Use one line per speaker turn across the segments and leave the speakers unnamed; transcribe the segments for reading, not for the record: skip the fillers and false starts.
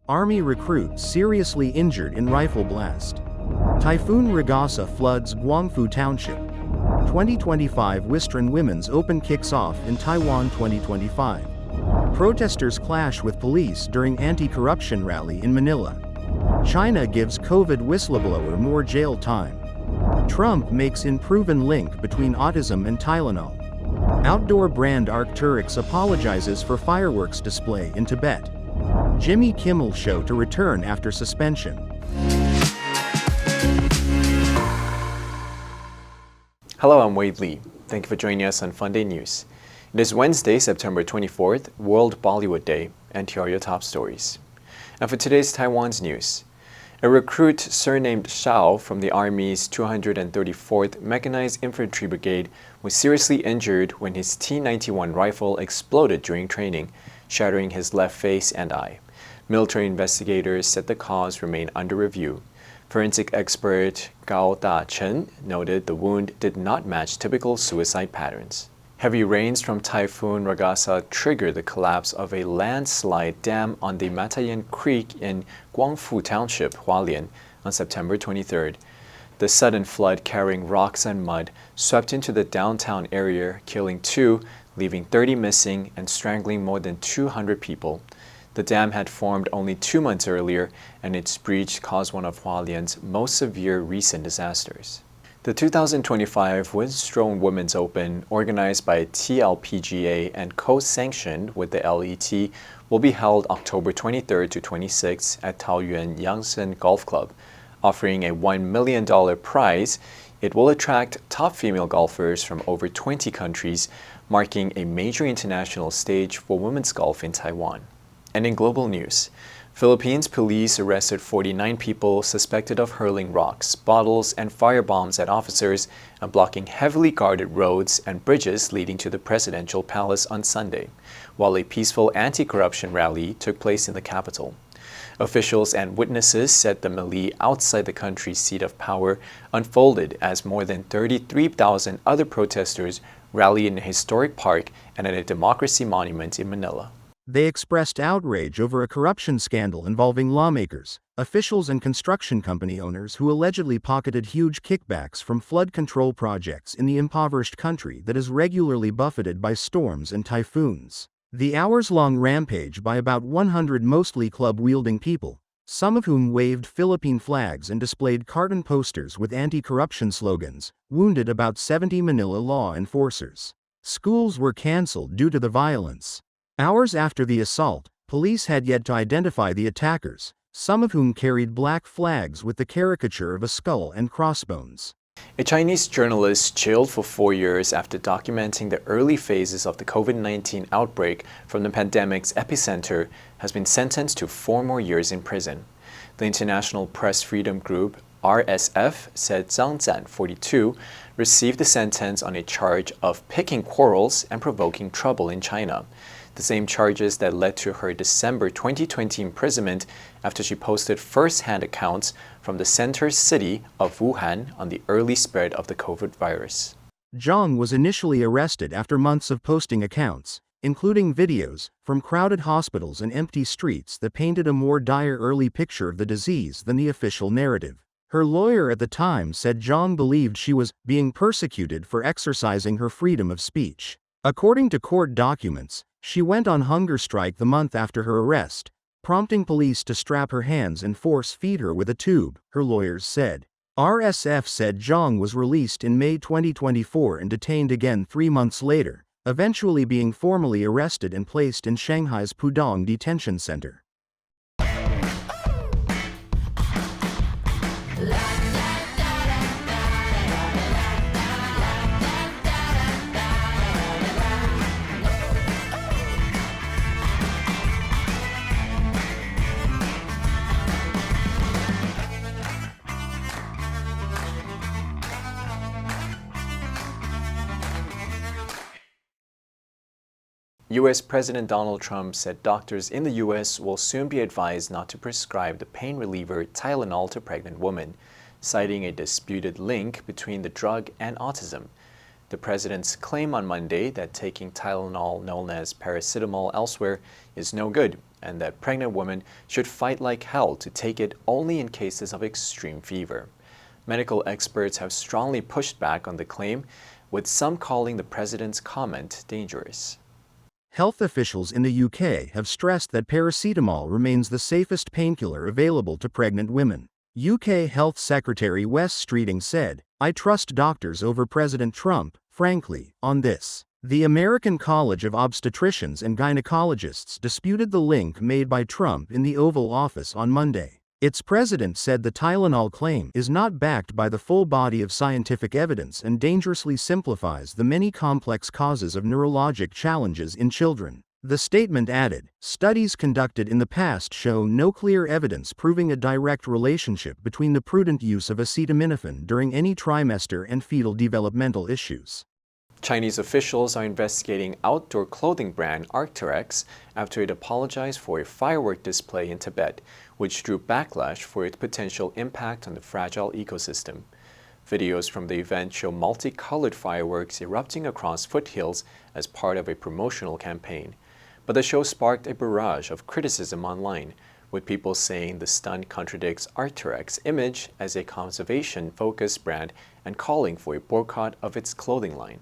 Army recruit seriously injured in rifle blast. Typhoon Ragasa floods Guangfu Township. 2025 Wistron Women's Open kicks off in Taiwan 2025. Protesters clash with police during anti-corruption rally in Manila. China gives COVID whistleblower more jail time. Trump makes unproven link between autism and Tylenol. Outdoor brand Arc'teryx apologizes for fireworks display in Tibet. Jimmy Kimmel show to return after suspension.
Hello, I'm Wade Lee. Thank you for joining us on FUNDAY News. It is Wednesday, September 24th, World Bollywood Day, and here are your top stories. And for today's Taiwan's news, a recruit surnamed Shao from the Army's 234th Mechanized Infantry Brigade was seriously injured when his T-91 rifle exploded during training, shattering his left face and eye. Military investigators said the cause remained under review. Forensic expert Gao Da-chen noted the wound did not match typical suicide patterns. Heavy rains from Typhoon Ragasa triggered the collapse of a landslide dam on the Matayan Creek in Guangfu Township, Hualien, on September 23rd. The sudden flood carrying rocks and mud swept into the downtown area, killing 2, leaving 30 missing and strangling more than 200 people. The dam had formed only 2 months earlier, and its breach caused one of Hualien's most severe recent disasters. The 2025 Wistron Women's Open, organized by TLPGA and co-sanctioned with the LET, will be held October 23rd to 26th at Taoyuan Yangsen Golf Club. Offering a $1 million prize, it will attract top female golfers from over 20 countries, marking a major international stage for women's golf in Taiwan. And in global news, Philippines police arrested 49 people suspected of hurling rocks, bottles, and firebombs at officers and blocking heavily guarded roads and bridges leading to the presidential palace on Sunday, while a peaceful anti-corruption rally took place in the capital. Officials and witnesses said the melee outside the country's seat of power unfolded as more than 33,000 other protesters rallied in a historic park and at a democracy monument in Manila.
They expressed outrage over a corruption scandal involving lawmakers, officials, and construction company owners who allegedly pocketed huge kickbacks from flood control projects in the impoverished country that is regularly buffeted by storms and typhoons. The hours-long rampage by about 100 mostly club-wielding people, some of whom waved Philippine flags and displayed carton posters with anti-corruption slogans, wounded about 70 Manila law enforcers. Schools were canceled due to the violence. Hours after the assault, police had yet to identify the attackers, some of whom carried black flags with the caricature of a skull and crossbones.
A Chinese journalist jailed for 4 years after documenting the early phases of the COVID-19 outbreak from the pandemic's epicenter has been sentenced to 4 more years in prison. The International Press Freedom Group, RSF, said Zhang Zan, 42, received the sentence on a charge of picking quarrels and provoking trouble in China, the same charges that led to her December 2020 imprisonment after she posted first-hand accounts from the center city of Wuhan on the early spread of the COVID virus.
Zhang was initially arrested after months of posting accounts, including videos, from crowded hospitals and empty streets that painted a more dire early picture of the disease than the official narrative. Her lawyer at the time said Zhang believed she was being persecuted for exercising her freedom of speech. According to court documents, she went on hunger strike the month after her arrest, prompting police to strap her hands and force-feed her with a tube, her lawyers said. RSF said Zhang was released in May 2024 and detained again 3 months later, eventually being formally arrested and placed in Shanghai's Pudong Detention Center.
U.S. President Donald Trump said doctors in the U.S. will soon be advised not to prescribe the pain reliever Tylenol to pregnant women, citing a disputed link between the drug and autism. The president's claim on Monday that taking Tylenol, known as paracetamol elsewhere, is no good and that pregnant women should fight like hell to take it only in cases of extreme fever. Medical experts have strongly pushed back on the claim, with some calling the president's comment dangerous.
Health officials in the UK have stressed that paracetamol remains the safest painkiller available to pregnant women. UK Health Secretary Wes Streeting said, "I trust doctors over President Trump, frankly, on this." The American College of Obstetricians and Gynecologists disputed the link made by Trump in the Oval Office on Monday. Its president said the Tylenol claim is not backed by the full body of scientific evidence and dangerously simplifies the many complex causes of neurologic challenges in children. The statement added, "Studies conducted in the past show no clear evidence proving a direct relationship between the prudent use of acetaminophen during any trimester and fetal developmental issues."
Chinese officials are investigating outdoor clothing brand Arc'teryx after it apologized for a firework display in Tibet, which drew backlash for its potential impact on the fragile ecosystem. Videos from the event show multicolored fireworks erupting across foothills as part of a promotional campaign. But the show sparked a barrage of criticism online, with people saying the stunt contradicts Arc'teryx's image as a conservation-focused brand and calling for a boycott of its clothing line.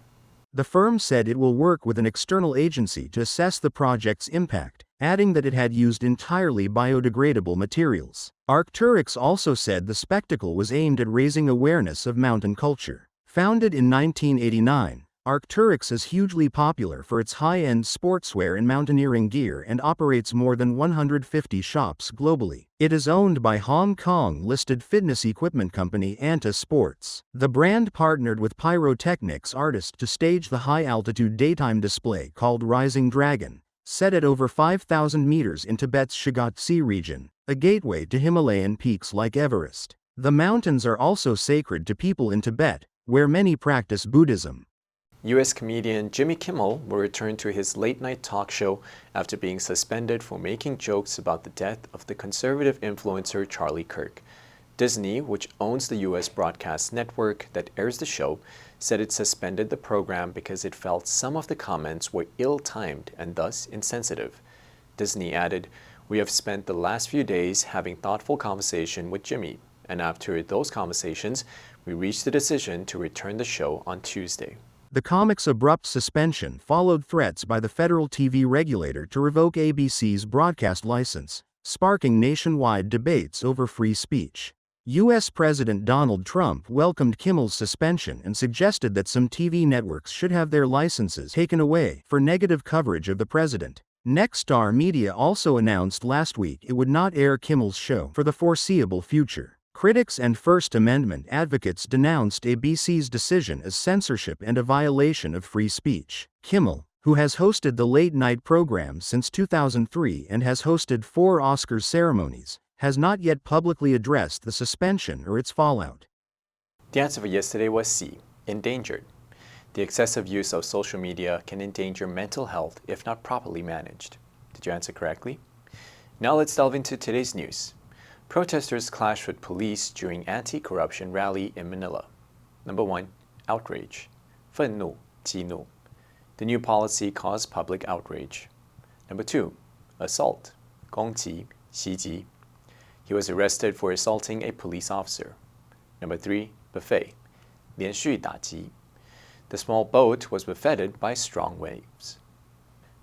The firm said it will work with an external agency to assess the project's impact, adding that it had used entirely biodegradable materials. Arc'teryx also said the spectacle was aimed at raising awareness of mountain culture. Founded in 1989, Arc'teryx is hugely popular for its high-end sportswear and mountaineering gear and operates more than 150 shops globally. It is owned by Hong Kong-listed fitness equipment company Anta Sports. The brand partnered with pyrotechnics artist to stage the high-altitude daytime display called Rising Dragon, set at over 5,000 meters in Tibet's Shagatsi region, a gateway to Himalayan peaks like Everest. The mountains are also sacred to people in Tibet, where many practice Buddhism.
U.S. comedian Jimmy Kimmel will return to his late-night talk show after being suspended for making jokes about the death of the conservative influencer Charlie Kirk. Disney, which owns the U.S. broadcast network that airs the show, said it suspended the program because it felt some of the comments were ill-timed and thus insensitive. Disney added, "We have spent the last few days having thoughtful conversation with Jimmy, and after those conversations, we reached the decision to return the show on Tuesday."
The comic's abrupt suspension followed threats by the federal TV regulator to revoke ABC's broadcast license, sparking nationwide debates over free speech. U.S. President Donald Trump welcomed Kimmel's suspension and suggested that some TV networks should have their licenses taken away for negative coverage of the president. Nexstar Media also announced last week it would not air Kimmel's show for the foreseeable future. Critics and First Amendment advocates denounced ABC's decision as censorship and a violation of free speech. Kimmel, who has hosted the late-night program since 2003 and has hosted 4 Oscars ceremonies, has not yet publicly addressed the suspension or its fallout.
The answer for yesterday was C, endangered. The excessive use of social media can endanger mental health if not properly managed. Did you answer correctly? Now let's delve into today's news. Protesters clashed with police during anti-corruption rally in Manila. Number 1. Outrage. 愤怒,激怒. The new policy caused public outrage. Number 2. Assault. 攻击,袭击. He was arrested for assaulting a police officer. Number 3. Buffet. 连续打击. The small boat was buffeted by strong waves.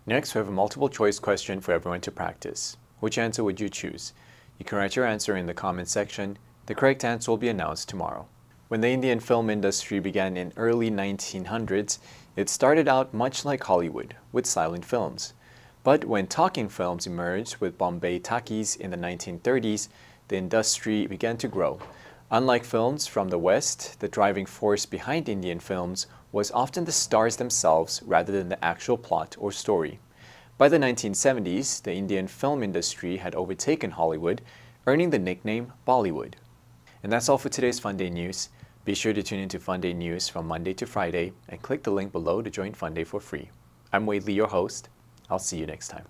Next, we have a multiple choice question for everyone to practice. Which answer would you choose? You can write your answer in the comment section. The correct answer will be announced tomorrow. When the Indian film industry began in early 1900s, it started out much like Hollywood, with silent films. But when talking films emerged with Bombay talkies in the 1930s, the industry began to grow. Unlike films from the West, the driving force behind Indian films was often the stars themselves rather than the actual plot or story. By the 1970s, the Indian film industry had overtaken Hollywood, earning the nickname Bollywood. And that's all for today's FUNDAY News. Be sure to tune into FUNDAY News from Monday to Friday and click the link below to join FUNDAY for free. I'm Wade Lee, your host. I'll see you next time.